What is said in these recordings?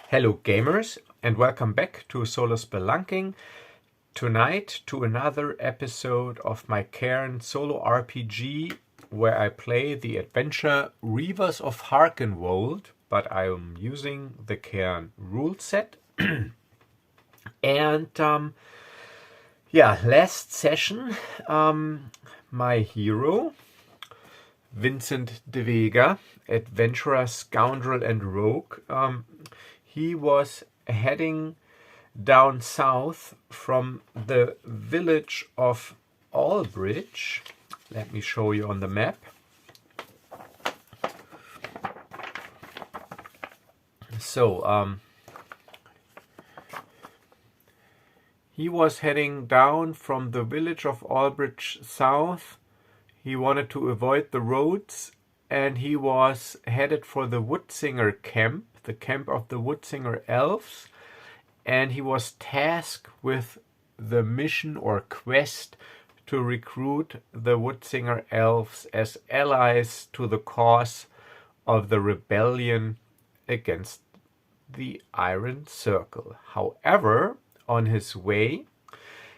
Hello gamers, and welcome back to Solo Spelunking. Tonight to another episode of my Cairn solo RPG where I play the adventure Reavers of Harkenwold, but I am using the Cairn rule set. And last session my hero Vincent de Vega, adventurer, scoundrel and rogue, he was heading down south from the village of Albridge. Let me show you on the map. So he was heading down from the village of Albridge south. He wanted to avoid the roads, and he was headed for the Woodsinger camp, the camp of the Woodsinger elves, and he was tasked with the mission or quest to recruit the Woodsinger elves as allies to the cause of the rebellion against the Iron Circle. However, on his way,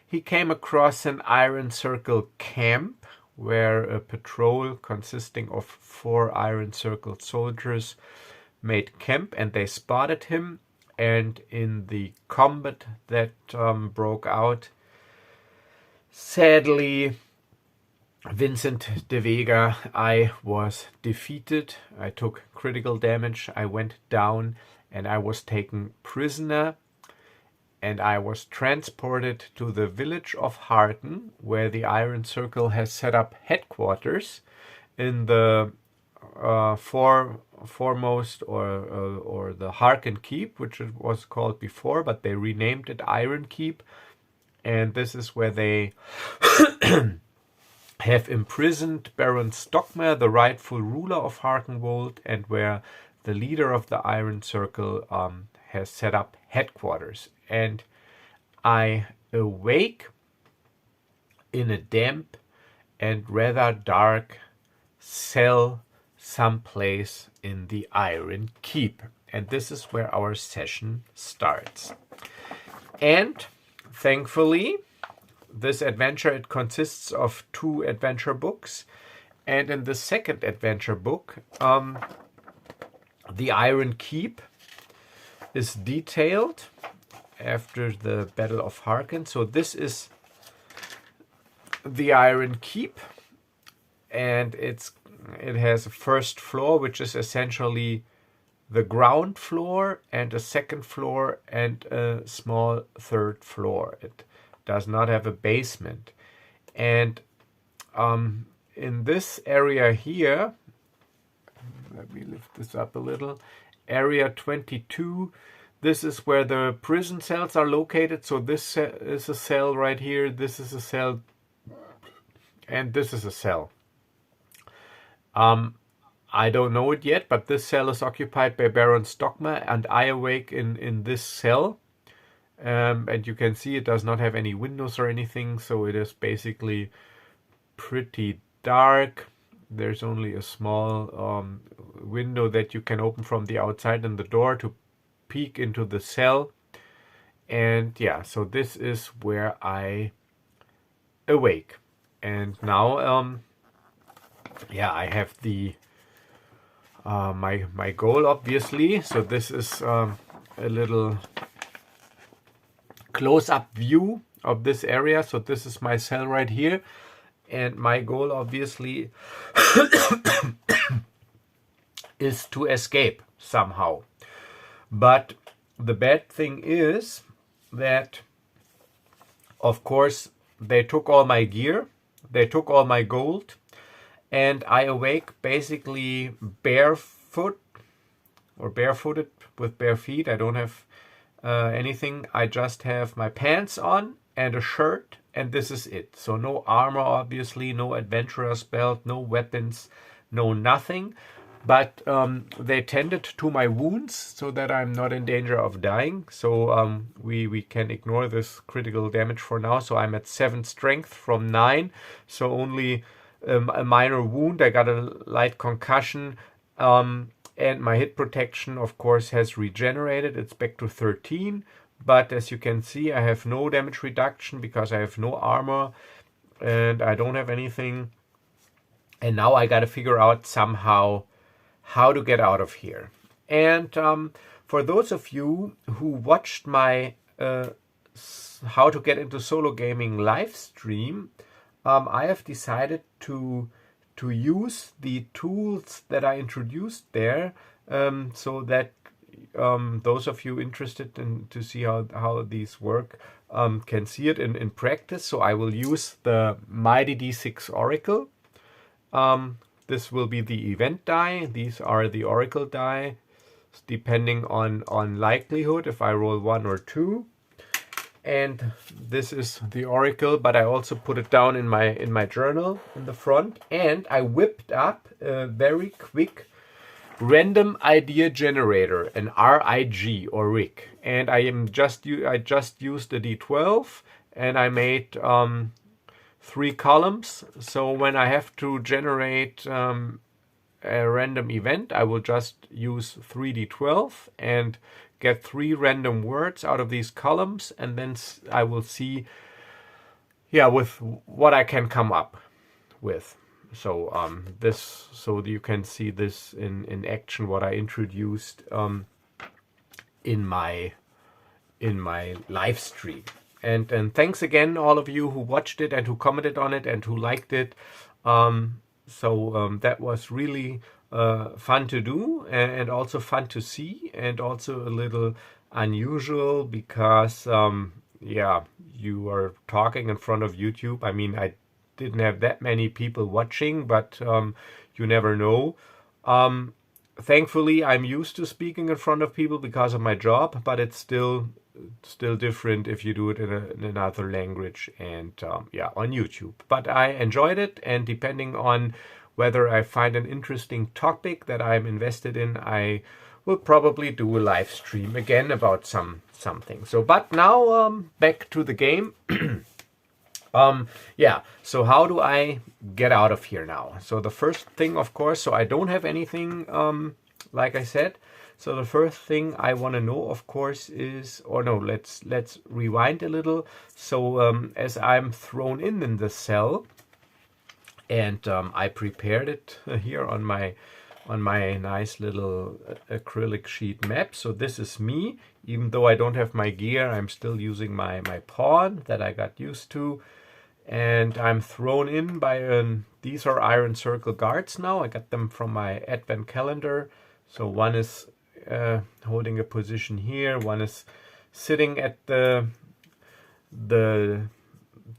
he came across an Iron Circle camp where a patrol consisting of 4 Iron Circle soldiers made camp, and they spotted him. And in the combat that broke out, sadly, Vincent de Vega, I was defeated. I took critical damage. I went down and I was taken prisoner. And I was transported to the village of Harken, where the Iron Circle has set up headquarters in the foremost or the Harken Keep, which it was called before, but they renamed it Iron Keep. And this is where they have imprisoned Baron Stockmar, the rightful ruler of Harkenwold, and where the leader of the Iron Circle has set up headquarters. And I awake in a damp and rather dark cell someplace in the Iron Keep. And this is where our session starts. And thankfully, this adventure, it consists of 2 adventure books. And in the second adventure book, the Iron Keep is detailed after the Battle of Harken. So this is the Iron Keep, and it has a first floor, which is essentially the ground floor, and a second floor and a small third floor. It does not have a basement. And in this area here, let me lift this up a little, area 22, this is where the prison cells are located. So this is a cell right here, this is a cell, and this is a cell. I don't know it yet, but this cell is occupied by Baron Stockmar, and I awake in this cell. And you can see it does not have any windows or anything, so it is basically pretty dark. There's only a small window that you can open from the outside and the door to peek into the cell. And yeah, so this is where I awake. And now I have the my goal, obviously. So this is a little close-up view of this area. So this is my cell right here, and my goal obviously is to escape somehow. But the bad thing is that, of course, they took all my gear, they took all my gold, and I awake basically barefooted with bare feet. I don't have anything. I just have my pants on and a shirt, and this is it. So no armor, obviously, no adventurer's belt, no weapons, no nothing. But they tended to my wounds so that I'm not in danger of dying. So we can ignore this critical damage for now. So I'm at 7 strength from 9. So only a minor wound. I got a light concussion. and my hit protection, of course, has regenerated. It's back to 13, but as you can see, I have no damage reduction because I have no armor and I don't have anything. And now I got to figure out somehow how to get out of here. And for those of you who watched my how to get into solo gaming live stream, I have decided to use the tools that I introduced there, so that those of you interested in to see how these work can see it in practice. So I will use the Mighty D6 Oracle. This will be the event die. These are the Oracle die, depending on likelihood, if I roll 1 or 2. And this is the Oracle, but I also put it down in my journal in the front. And I whipped up a very quick random idea generator, an RIG or RIG. And I just used the D12 and I made 3 columns. So when I have to generate a random event, I will just use 3d12 and get 3 random words out of these columns, and then I will see, with what I can come up with. So so you can see this in action, what I introduced in my live stream. And thanks again, all of you who watched it and who commented on it and who liked it. That was really fun to do and also fun to see, and also a little unusual because, you are talking in front of YouTube. I mean, I didn't have that many people watching, but you never know. Thankfully, I'm used to speaking in front of people because of my job, but it's still different if you do it in another language and on YouTube. But I enjoyed it, and depending on whether I find an interesting topic that I'm invested in, I will probably do a live stream again about something. So, but now back to the game. So how do I get out of here now? So the first thing, of course, so I don't have anything, like I said. So the first thing I want to know, of course, is, let's rewind a little. So as I'm thrown in the cell, and I prepared it here on my nice little acrylic sheet map. So this is me. Even though I don't have my gear, I'm still using my pawn that I got used to. And I'm thrown in by these are Iron Circle guards now. I got them from my advent calendar. So one is holding a position here. One is sitting at the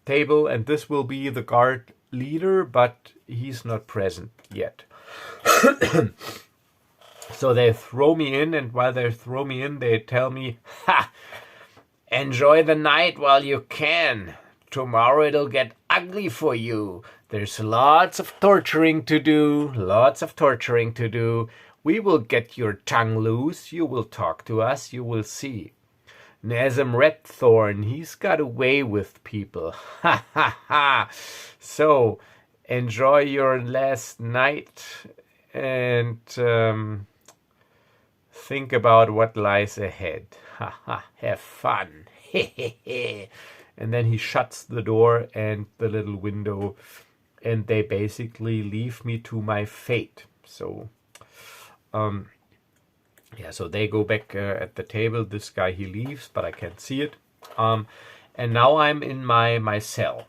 table, and this will be the guard leader, but he's not present yet. So they throw me in, and while they throw me in, they tell me, enjoy the night while you can. Tomorrow it'll get ugly for you. There's lots of torturing to do. We will get your tongue loose. You will talk to us. You will see. Nazem Redthorn, he's got a way with people. Ha ha ha. So enjoy your last night and think about what lies ahead. Ha ha. Have fun. And then he shuts the door and the little window, and they basically leave me to my fate. So, so they go back at the table. This guy, he leaves, but I can't see it. And now I'm in my cell.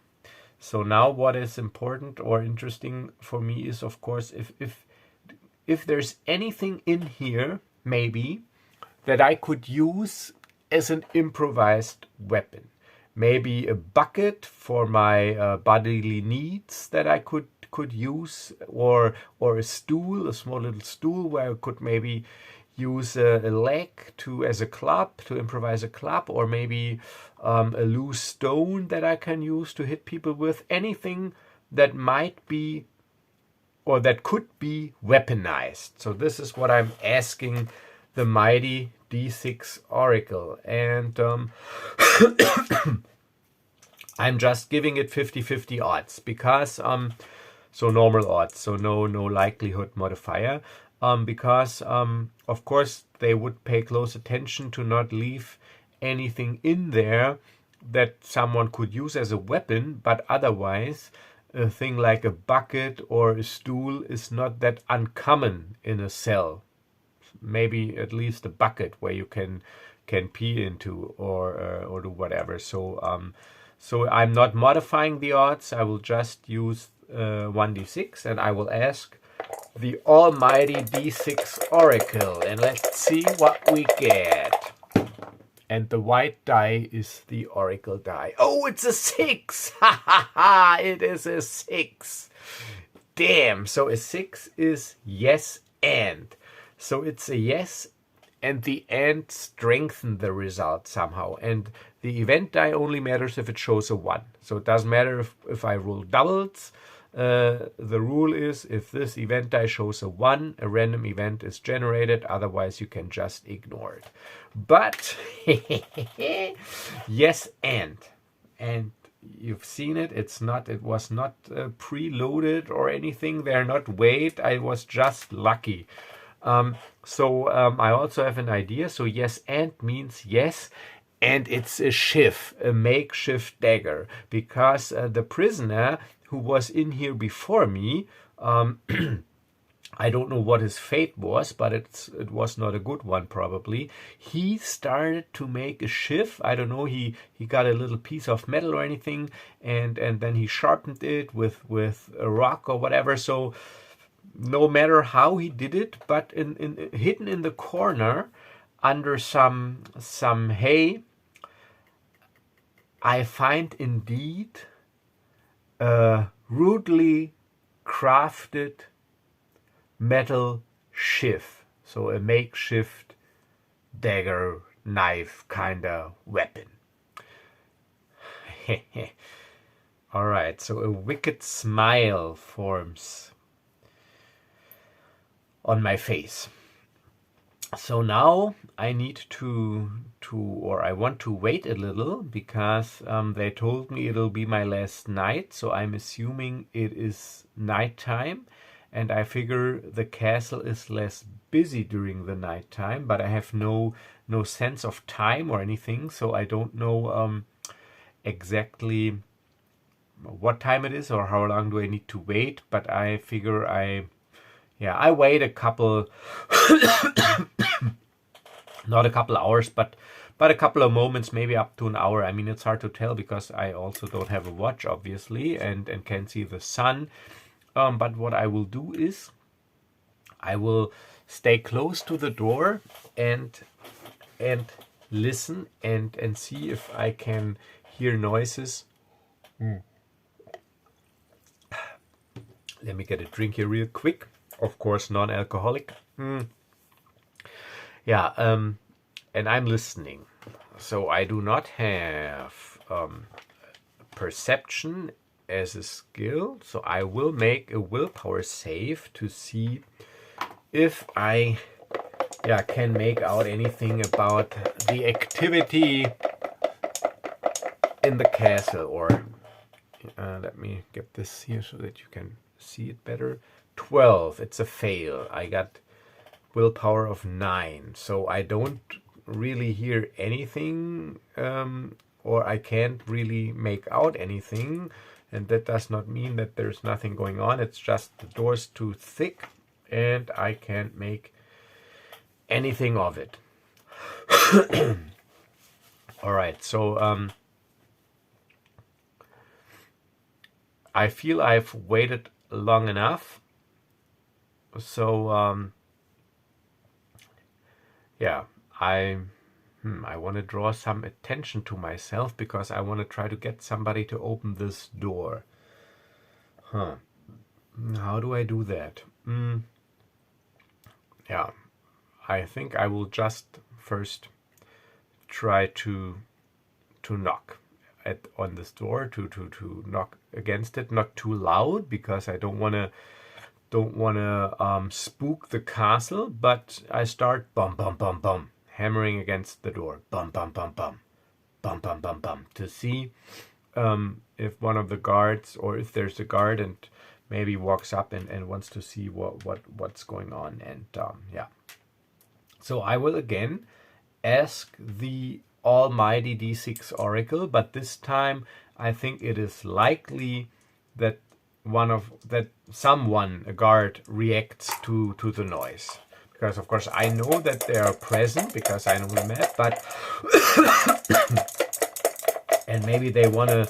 So now what is important or interesting for me is, of course, if there's anything in here, maybe, that I could use as an improvised weapon. Maybe a bucket for my bodily needs that I could use, or a stool, a small little stool where I could maybe use a leg as a club, to improvise a club, or maybe a loose stone that I can use to hit people with. Anything that might be or that could be weaponized. So this is what I'm asking the Mighty D6 Oracle, and I'm just giving it 50-50 odds because so normal odds, so no likelihood modifier, because of course they would pay close attention to not leave anything in there that someone could use as a weapon, but otherwise a thing like a bucket or a stool is not that uncommon in a cell. Maybe at least a bucket where you can pee into or do whatever. So so I'm not modifying the odds. I will just use 1d6, and I will ask the almighty d6 oracle, and let's see what we get. And the white die is the oracle die. Oh, it's a 6! Ha ha ha! It is a 6. Damn. So a 6 is yes and. So it's a yes, and the and strengthen the result somehow. And the event die only matters if it shows a 1. So it doesn't matter if I roll doubles. The rule is if this event die shows a 1, a random event is generated. Otherwise, you can just ignore it. But yes, and you've seen it. It was not preloaded or anything. They're not weighed. I was just lucky. So I also have an idea. So yes, and means yes. And it's a shiv, a makeshift dagger, because the prisoner who was in here before me, I don't know what his fate was, but it was not a good one probably. He started to make a shiv. I don't know, he got a little piece of metal or anything, and then he sharpened it with a rock or whatever. So no matter how he did it, but hidden in the corner under some hay, I find indeed a rudely crafted metal shiv. So a makeshift dagger, knife kind of weapon. All right, so a wicked smile forms on my face. So now I need or I want to wait a little, because they told me it'll be my last night. So I'm assuming it is nighttime, and I figure the castle is less busy during the nighttime, but I have no sense of time or anything. So I don't know exactly what time it is or how long do I need to wait, but I figure I wait a couple not a couple hours, but a couple of moments, maybe up to an hour. I mean, it's hard to tell because I also don't have a watch, obviously, and can see the sun. But what I will do is I will stay close to the door and listen and see if I can hear noises. Let me get a drink here real quick. Of course, non-alcoholic. Yeah, and I'm listening. So I do not have perception as a skill. So I will make a willpower save to see if I can make out anything about the activity in the castle. Or let me get this here so that you can see it better. 12. It's a fail. I got willpower of 9, so I don't really hear anything, or I can't really make out anything, and that does not mean that there's nothing going on. It's just the door's too thick and I can't make anything of it. All right, so I feel I've waited long enough. So I want to draw some attention to myself, because I want to try to get somebody to open this door. How do I do that? I think I will just first try to knock on this door, to knock against it, not too loud, because I don't want to spook the castle, but I start bum bum bum bum, hammering against the door, bum bum bum bum, bum bum bum bum, to see if one of the guards, or if there's a guard, and maybe walks up and wants to see what's going on. And yeah. So I will again ask the almighty D6 Oracle, but this time I think it is likely that someone, a guard, reacts to the noise. Because of course I know that they are present because I know the map, but and maybe they wanna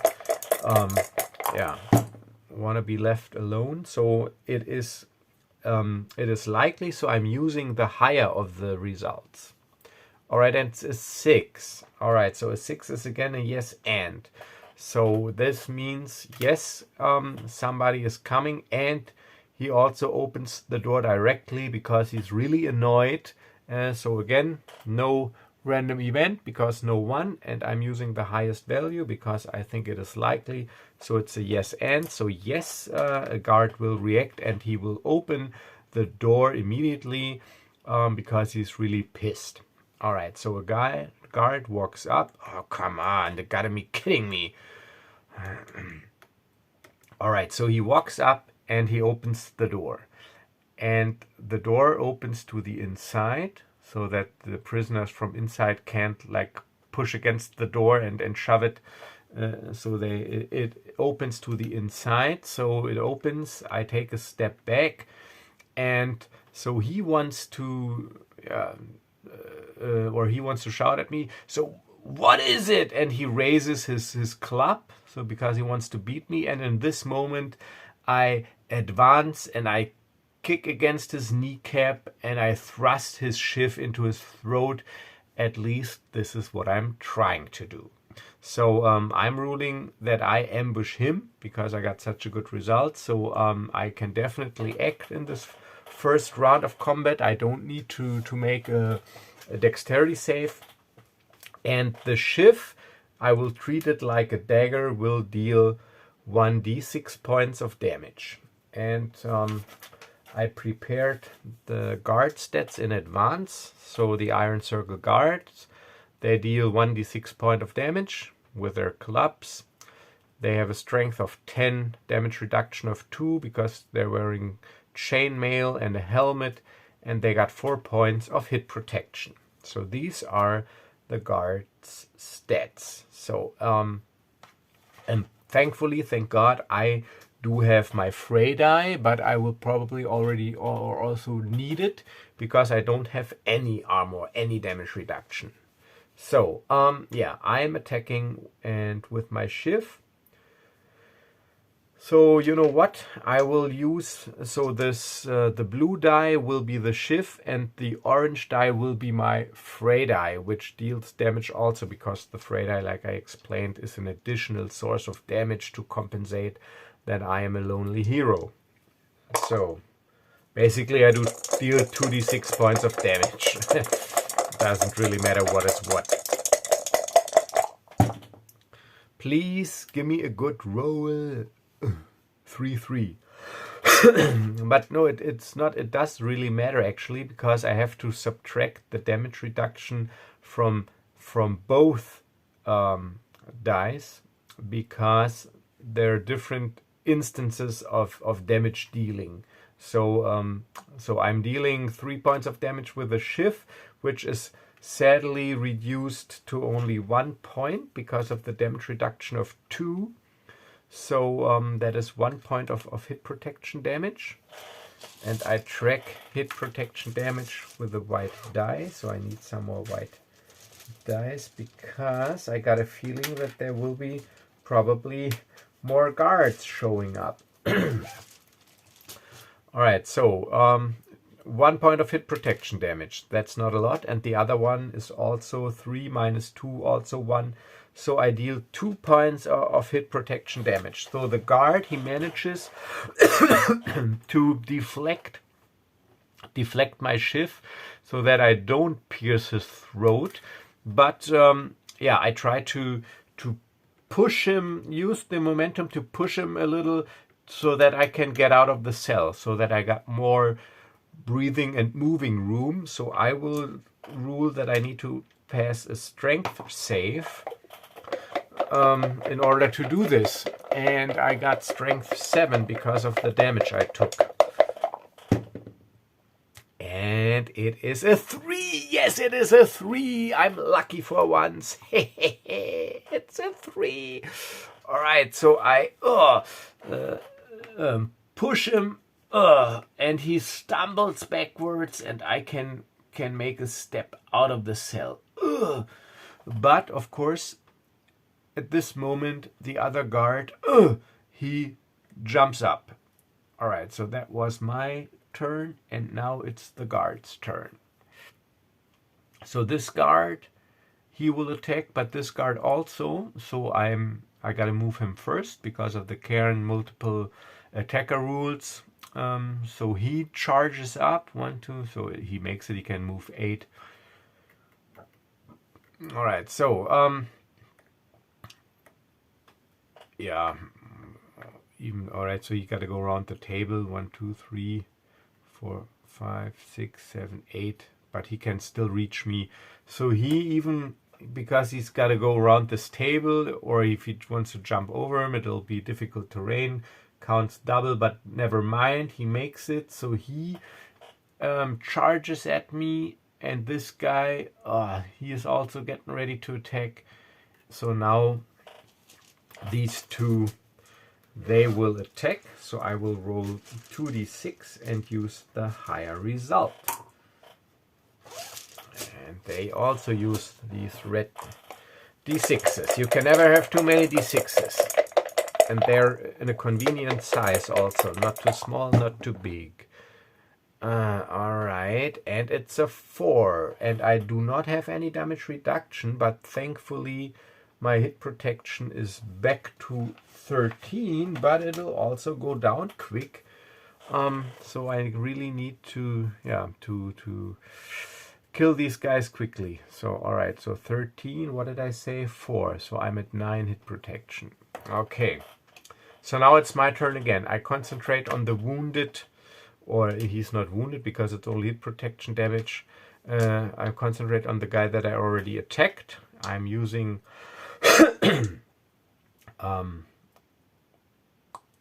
be left alone. So it is likely, so I'm using the higher of the results. Alright, and it's a 6. Alright, so a 6 is again a yes and. So this means yes, somebody is coming, and he also opens the door directly because he's really annoyed. So again, no random event because no one, and I'm using the highest value because I think it is likely. So it's a yes and. So yes, a guard will react and he will open the door immediately because he's really pissed. All right, so a guard walks up. Oh, come on, they gotta be kidding me. All right, so he walks up and he opens the door. And the door opens to the inside so that the prisoners from inside can't like push against the door and shove it. So it opens to the inside. So it opens, I take a step back, and so he wants to shout at me. So what is it? And he raises his club, so because he wants to beat me. And in this moment, I advance and I kick against his kneecap and I thrust his shiv into his throat. At least this is what I'm trying to do. So I'm ruling that I ambush him because I got such a good result. So I can definitely act in this first round of combat. I don't need to make a dexterity save. And the shiv, I will treat it like a dagger, will deal 1d6 points of damage. And I prepared the guard stats in advance. So the Iron Circle guards, they deal 1d6 point of damage with their clubs. They have a strength of 10, damage reduction of 2 because they're wearing chainmail and a helmet, and they got 4 points of hit protection. So these are the guard's stats. So and thankfully, thank God, I do have my Frey die, but I will probably already or also need it because I don't have any armor, any damage reduction. So yeah, I am attacking and with my shiv. So you know what I will use? So this the blue die will be the shiv, and the orange die will be my Frey die, which deals damage also because the Frey die, like I explained, is an additional source of damage to compensate that I am a lonely hero. So basically I do deal 2d6 points of damage. Doesn't really matter what is what. Please give me a good roll. 3-3. But no, it's not. It does really matter actually, because I have to subtract the damage reduction from both dice, because there are different instances of damage dealing. So so I'm dealing 3 points of damage with a shiv, which is sadly reduced to only 1 point because of the damage reduction of 2. So that is 1 point of hit protection damage. And I track hit protection damage with a white die. So I need some more white dice because I got a feeling that there will be probably more guards showing up. Alright, so 1 point of hit protection damage. That's not a lot. And the other one is also 3 minus 2, also 1. So I deal 2 points of hit protection damage. So the guard, he manages to deflect my shiv so that I don't pierce his throat. But yeah, I try to push him, use the momentum to push him a little so that I can get out of the cell, so that I got more breathing and moving room. So I will rule that I need to pass a strength save in order to do this. and I got strength 7 because of the damage I took. And it is a 3. Yes, it is a 3. I'm lucky for once. It's a 3. All right, so I push him, and he stumbles backwards, and I can make a step out of the cell. But of course, at this moment, the other guard, he jumps up. All right, so that was my turn, and now it's the guard's turn. So this guard, he will attack, but this guard also. So I gotta move him first because of the Cairn multiple attacker rules. So he charges up 1, 2. So he makes it. He can move 8. All right. So yeah. All right. So you got to go around the table. 1, 2, 3, 4, 5, 6, 7, 8. But he can still reach me. So he even, because he's got to go around this table, or if he wants to jump over him, it'll be difficult terrain. Counts double, but never mind. He makes it. So he charges at me, and this guy, he is also getting ready to attack. So now these two, they will attack. So I will roll 2d6 and use the higher result. And they also use these red d6s. You can never have too many d6s. And they're in a convenient size also. Not too small, not too big. Alright, and it's a 4. And I do not have any damage reduction, but thankfully my hit protection is back to 13, but it'll also go down quick. So I really need to kill these guys quickly. So alright, so 13, what did I say? 4. So I'm at 9 hit protection. Okay. So now it's my turn again. I concentrate on the wounded, or he's not wounded because it's only hit protection damage. I concentrate on the guy that I already attacked. I'm using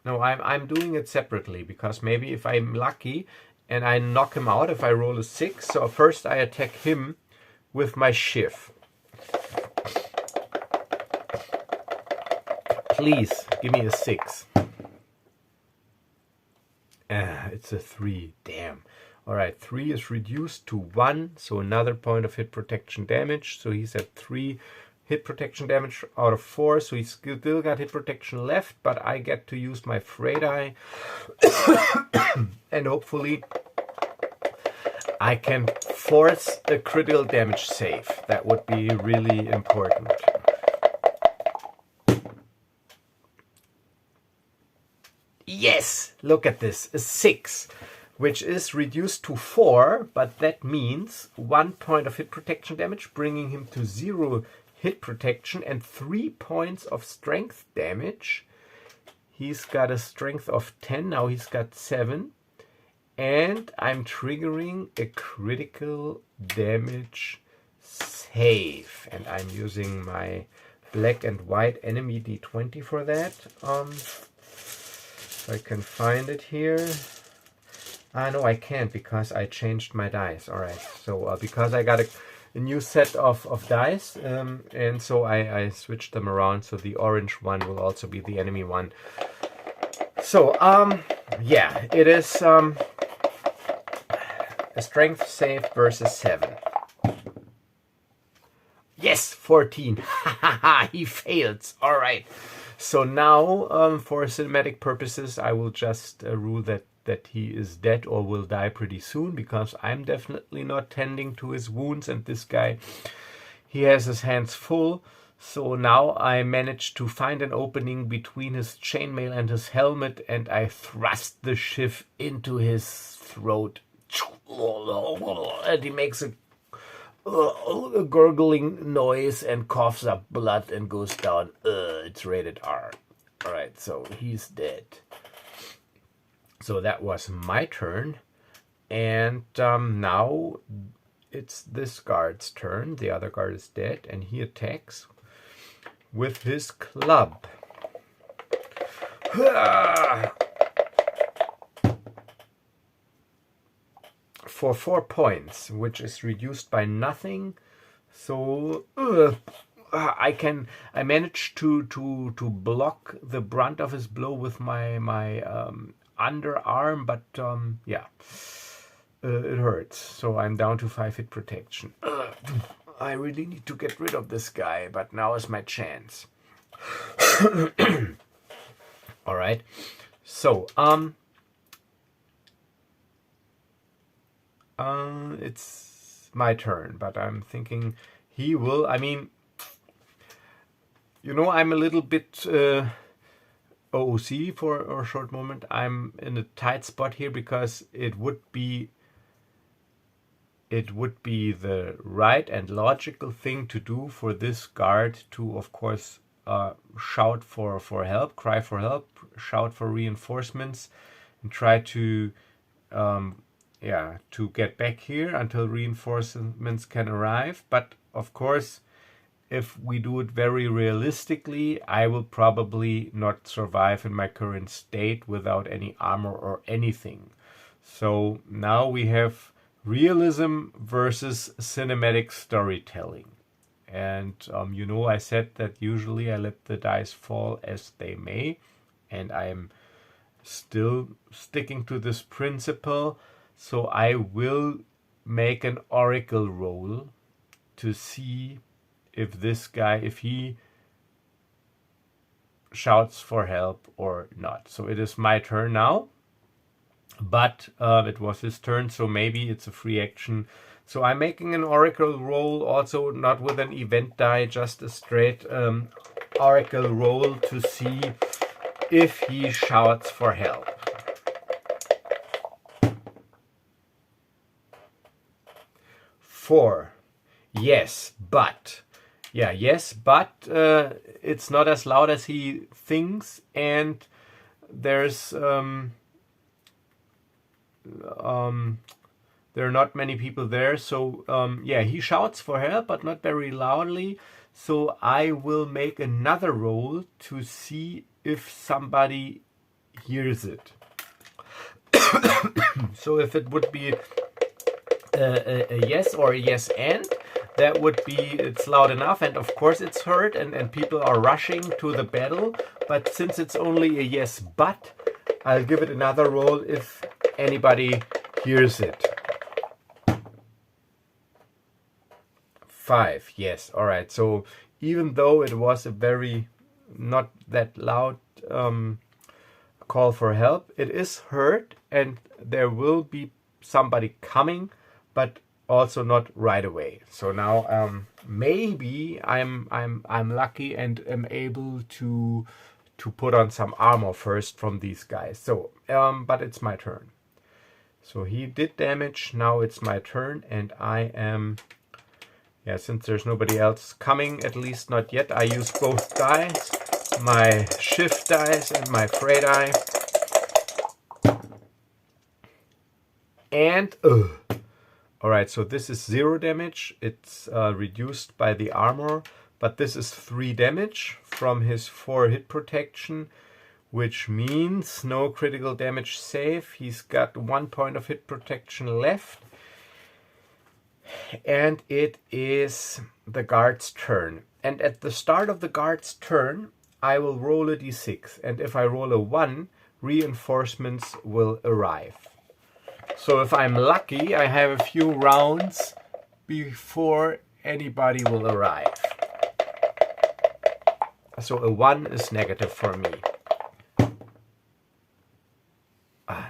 no, I'm doing it separately, because maybe if I'm lucky and I knock him out, if I roll a 6, so first I attack him with my shiv. Please, give me a 6. It's a 3, damn. Alright, 3 is reduced to 1, so another point of hit protection damage. So he's at 3 hit protection damage out of 4, so he's still got hit protection left, but I get to use my Frey die. And hopefully I can force a critical damage save. That would be really important. Yes! Look at this, a 6, which is reduced to 4, but that means 1 point of hit protection damage, bringing him to 0 hit protection and 3 points of strength damage. He's got a strength of 10, now he's got 7. And I'm triggering a critical damage save. And I'm using my black and white enemy d20 for that. If I can find it here. No, I can't because I changed my dice. Alright, so because I got a new set of dice, and so I switched them around, so the orange one will also be the enemy one. So, yeah, it is a strength save versus 7. Yes, 14. He fails. All right. So now, for cinematic purposes, I will just rule that he is dead or will die pretty soon, because I'm definitely not tending to his wounds, and this guy, he has his hands full. So now I managed to find an opening between his chainmail and his helmet, and I thrust the shiv into his throat. And he makes a gurgling noise and coughs up blood and goes down. It's rated R. Alright, so he's dead. So that was my turn, and now it's this guard's turn. The other guard is dead, and he attacks with his club. For 4 points, which is reduced by nothing. So I managed to block the brunt of his blow with my underarm, but yeah, it hurts. So I'm down to 5 hit protection. I really need to get rid of this guy, but now is my chance. All right. So it's my turn, but I'm thinking he will. I mean, you know, I'm a little bit OOC for a short moment. I'm in a tight spot here because it would be the right and logical thing to do for this guard to, of course, shout for help, cry for help, shout for reinforcements, and try to to get back here until reinforcements can arrive. But of course, if we do it very realistically, I will probably not survive in my current state without any armor or anything. So now we have realism versus cinematic storytelling. And you know, I said that usually I let the dice fall as they may, and I'm still sticking to this principle. So I will make an oracle roll to see if this guy, if he shouts for help or not. So it is my turn now, but it was his turn, so maybe it's a free action. So I'm making an oracle roll, also not with an event die, just a straight oracle roll to see if he shouts for help. 4. Yes, but. Yeah, yes, but it's not as loud as he thinks, and there's there are not many people there. So yeah, he shouts for help, but not very loudly. So I will make another roll to see if somebody hears it. So if it would be a yes or a yes and, that would be, it's loud enough, and of course it's heard, and people are rushing to the battle. But since it's only a yes but, I'll give it another roll if anybody hears it. 5, yes, all right. So even though it was a very not that loud call for help, it is heard, and there will be somebody coming, but also not right away. So now maybe I'm lucky and am able to put on some armor first from these guys. So but it's my turn. So he did damage. Now it's my turn, and I am, yeah, since there's nobody else coming, at least not yet, I use both dice, my shift dice and my fray die. And alright, so this is 0 damage. It's reduced by the armor, but this is 3 damage from his 4 hit protection, which means no critical damage save. He's got 1 point of hit protection left. And it is the guard's turn. And at the start of the guard's turn, I will roll a d6. And if I roll a 1, reinforcements will arrive. So if I'm lucky, I have a few rounds before anybody will arrive. So a 1 is negative for me.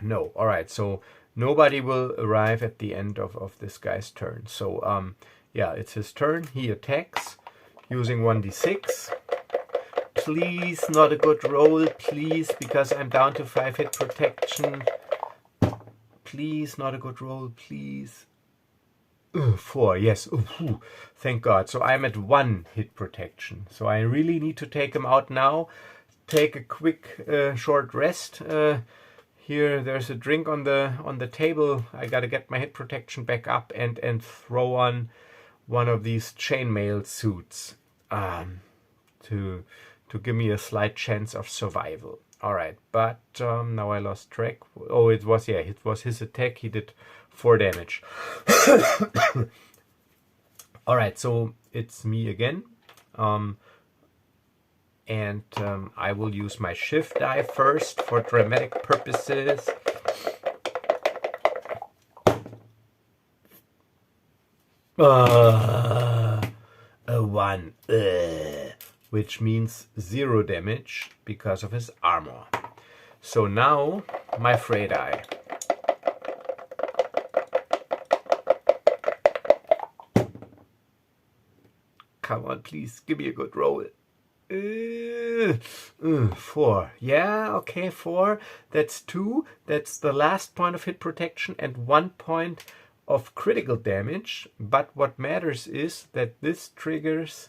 No, alright, so nobody will arrive at the end of this guy's turn. So yeah, it's his turn. He attacks using 1d6. Please, not a good roll, please, because I'm down to 5 hit protection. Please, not a good roll, please. 4, yes. Ooh, thank God. So I'm at 1 hit protection. So I really need to take him out now. Take a quick short rest. Here, there's a drink on the table. I gotta get my hit protection back up and throw on one of these chainmail suits to give me a slight chance of survival. Alright, but now I lost track. Oh, it was his attack. He did 4 damage. Alright, so it's me again. And I will use my shift die first for dramatic purposes. A 1, which means 0 damage because of his armor. So now my fray die. Come on, please, give me a good roll. 4. Yeah, okay, 4. That's 2. That's the last point of hit protection and 1 point of critical damage. But what matters is that this triggers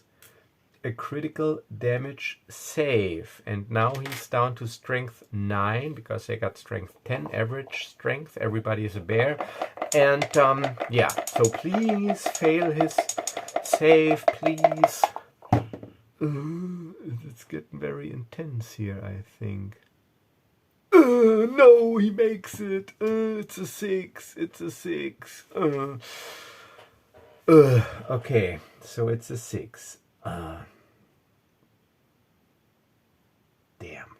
a critical damage save. And now he's down to strength 9 because I got strength 10, average strength. Everybody is a bear. And yeah, so please fail his save, please. It's getting very intense here, I think. No, he makes it. It's a 6. It's a 6. Okay, so it's a 6. Damn.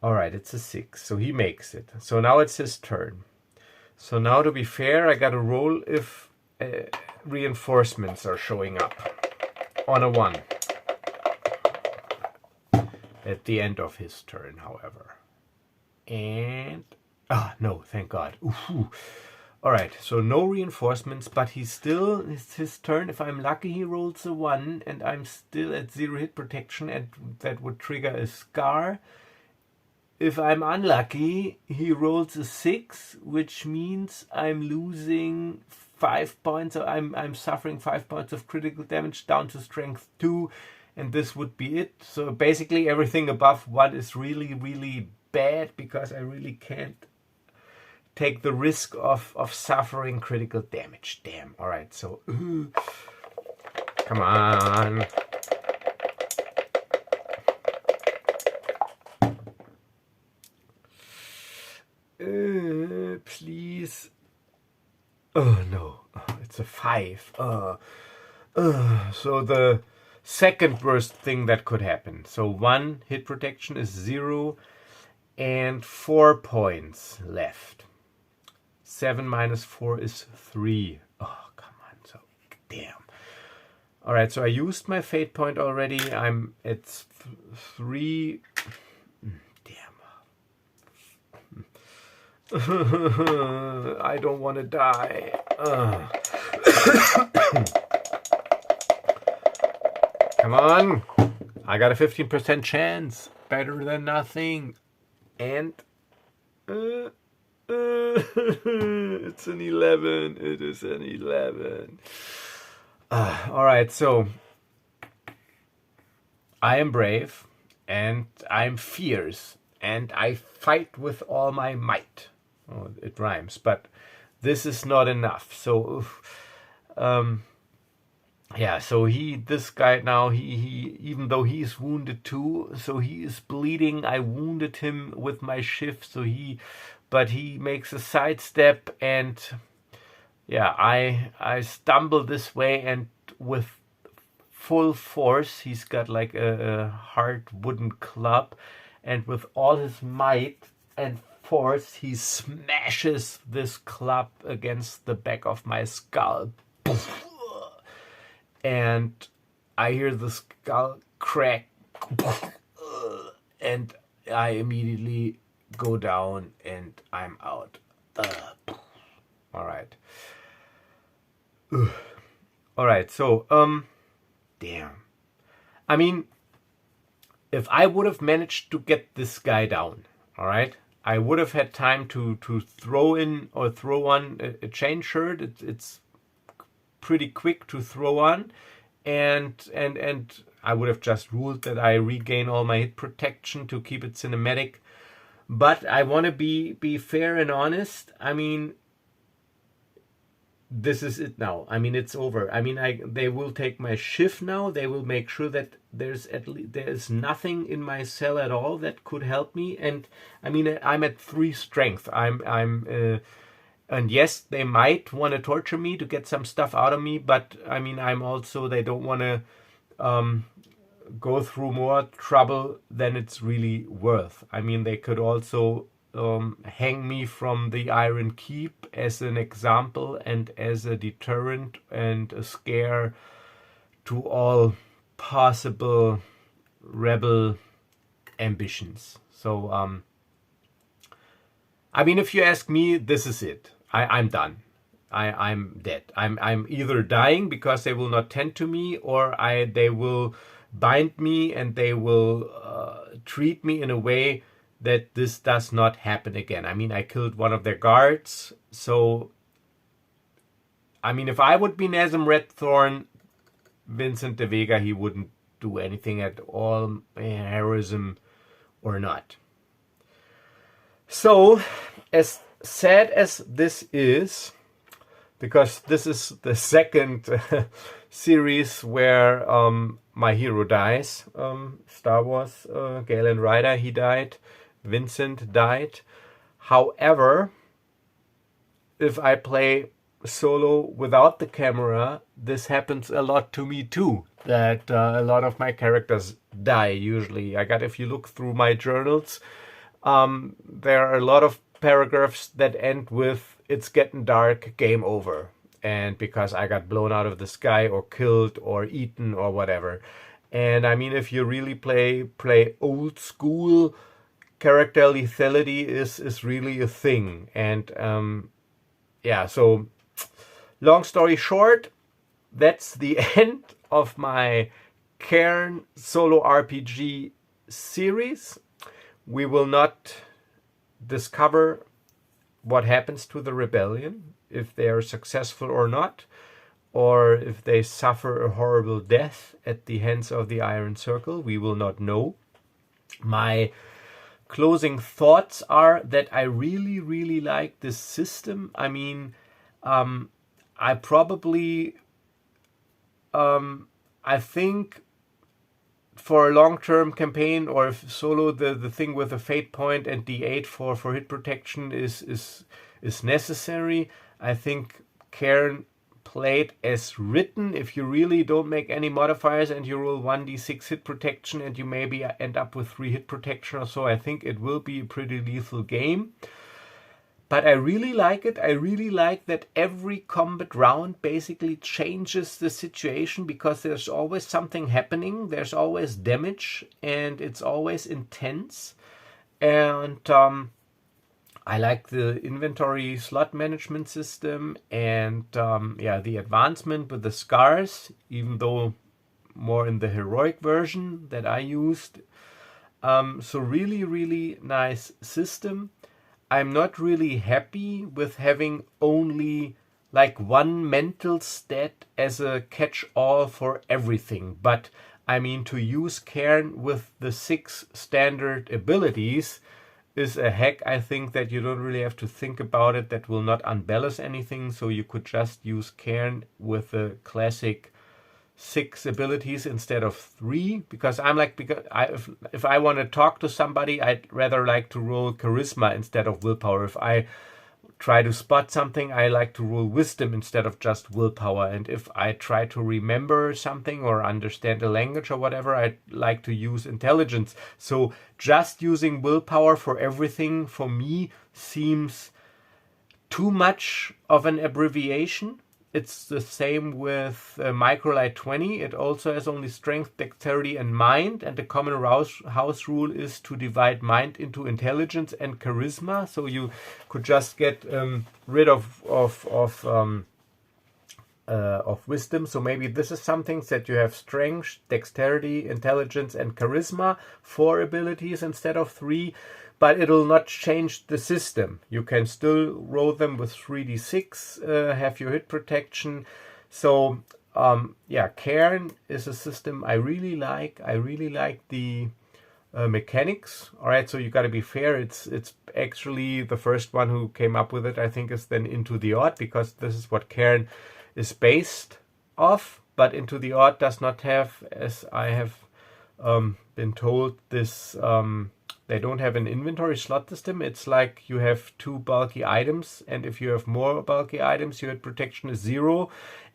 Alright, it's a 6. So he makes it. So now it's his turn. So now, to be fair, I gotta roll if reinforcements are showing up. On a 1. At the end of his turn, however. And... no, thank God. Alright, so no reinforcements, but he's still... It's his turn. If I'm lucky, he rolls a 1, and I'm still at 0 hit protection, and that would trigger a scar. If I'm unlucky, he rolls a 6, which means I'm losing 5 points. I'm suffering 5 points of critical damage down to strength 2, and this would be it. So basically everything above 1 is really, really bad because I really can't take the risk of suffering critical damage. Damn. Alright, so come on. Please. Oh no, it's a 5. So the second worst thing that could happen. So 1 hit protection is 0 and 4 points left. 7 minus 4 is 3. Oh, come on. So, damn. Alright, so I used my fate point already. I'm at 3. I don't want to die. Come on. I got a 15% chance. Better than nothing. And it's an 11. It is an 11. Alright, so I am brave and I'm fierce and I fight with all my might. Oh, it rhymes, but this is not enough. So, yeah. So this guy now, he even though he's wounded too, so he is bleeding. I wounded him with my shift, but he makes a sidestep, and yeah, I stumble this way, and with full force, he's got like a hard wooden club, and with all his might and force, he smashes this club against the back of my skull. And I hear the skull crack. And I immediately go down and I'm out. Alright. Alright, so, damn. I mean, if I would have managed to get this guy down, alright, I would have had time to throw on a chain shirt. It's pretty quick to throw on, and I would have just ruled that I regain all my hit protection to keep it cinematic. But I want to be fair and honest. I mean, this is it now. I mean, it's over. I mean, they will take my shift now. They will make sure that there's nothing in my cell at all that could help me. And I mean, I'm at 3 strength. And yes, they might want to torture me to get some stuff out of me, but I mean, they don't want to go through more trouble than it's really worth. I mean, they could also hang me from the Iron Keep as an example and as a deterrent and a scare to all possible rebel ambitions. So, I mean, if you ask me, this is it. I'm done. I'm dead. I'm either dying because they will not tend to me, or they will bind me and they will treat me in a way that this does not happen again. I mean, I killed one of their guards, so I mean, if I would be Nazem Redthorn, Vincent de Vega, he wouldn't do anything at all, heroism or not. So, as sad as this is, because this is the second series where my hero dies, Star Wars, Galen Ryder, he died, Vincent died. However, if I play solo without the camera, this happens a lot to me too, that a lot of my characters die usually. If you look through my journals, there are a lot of paragraphs that end with "it's getting dark, game over," and because I got blown out of the sky or killed or eaten or whatever. And I mean, if you really play old school, character lethality is really a thing. And yeah, so long story short, that's the end of my Cairn solo RPG series. We will not discover what happens to the rebellion, if they are successful or not, or if they suffer a horrible death at the hands of the Iron Circle. We will not know. My closing thoughts are that I really, really like this system. I mean, I probably, I think for a long-term campaign or if solo, the thing with the fate point and D8 for hit protection is necessary. I think Cairn played as written, if you really don't make any modifiers and you roll 1d6 hit protection and you maybe end up with 3 hit protection or so, I think it will be a pretty lethal game. But I really like it. I really like that every combat round basically changes the situation, because there's always something happening, there's always damage, and it's always intense. And I like the inventory slot management system, and yeah, the advancement with the scars, even though more in the heroic version that I used. So really, really nice system. I'm not really happy with having only like one mental stat as a catch-all for everything. But I mean, to use Cairn with the 6 standard abilities is a hack. I think that you don't really have to think about it. That will not unbalance anything. So you could just use Cairn with the classic 6 abilities instead of 3, because I'm like, if I want to talk to somebody, I'd rather like to roll charisma instead of willpower. If I try to spot something, I like to roll wisdom instead of just willpower. And if I try to remember something or understand a language or whatever, I'd like to use intelligence. So just using willpower for everything for me seems too much of an abbreviation. It's the same with Microlight 20. It also has only strength, dexterity, and mind. And the common house rule is to divide mind into intelligence and charisma. So you could just get rid of wisdom. So maybe this is something that you have strength, dexterity, intelligence, and charisma, 4 abilities instead of 3. But it'll not change the system. You can still roll them with 3d6, have your hit protection. So yeah, Cairn is a system I really like. I really like the mechanics. All right, so you got to be fair. It's actually the first one who came up with it, I think, is then Into the Odd, because this is what Cairn is based off. But Into the Odd does not have, as I have been told, this they don't have an inventory slot system. It's like you have 2 bulky items, and if you have more bulky items, your protection is 0.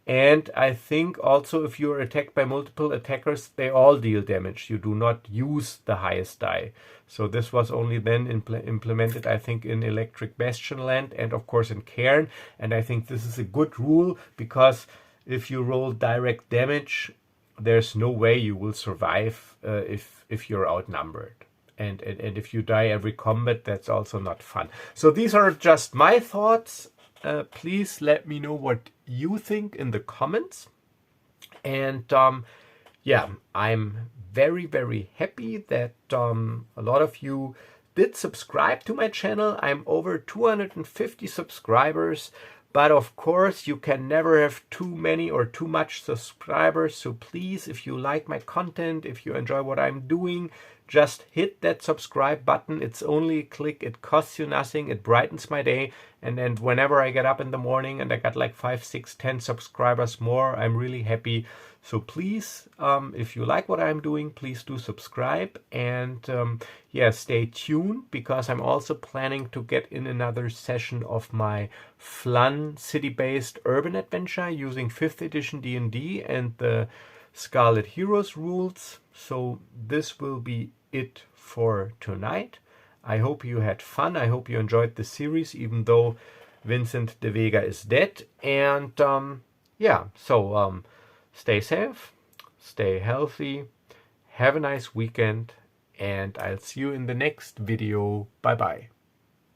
And I think also if you're attacked by multiple attackers, they all deal damage. You do not use the highest die. So this was only then implemented, I think, in Electric Bastion Land and of course in Cairn. And I think this is a good rule, because if you roll direct damage, there's no way you will survive if you're outnumbered. And if you die every combat, that's also not fun. So these are just my thoughts. Please let me know what you think in the comments. And yeah, I'm very, very happy that a lot of you did subscribe to my channel. I'm over 250 subscribers. But of course, you can never have too many or too much subscribers. So please, if you like my content, if you enjoy what I'm doing, just hit that subscribe button. It's only a click. It costs you nothing. It brightens my day. And then whenever I get up in the morning and I got like 5, 6, 10 subscribers more, I'm really happy. So please, if you like what I'm doing, please do subscribe. And yeah, stay tuned, because I'm also planning to get in another session of my Flan city-based urban adventure using 5th edition D&D and the Scarlet Heroes rules. So this will be it for tonight. I hope you had fun. I hope you enjoyed the series, even though Vincent de Vega is dead. And yeah, so stay safe, stay healthy, have a nice weekend, and I'll see you in the next video. Bye bye.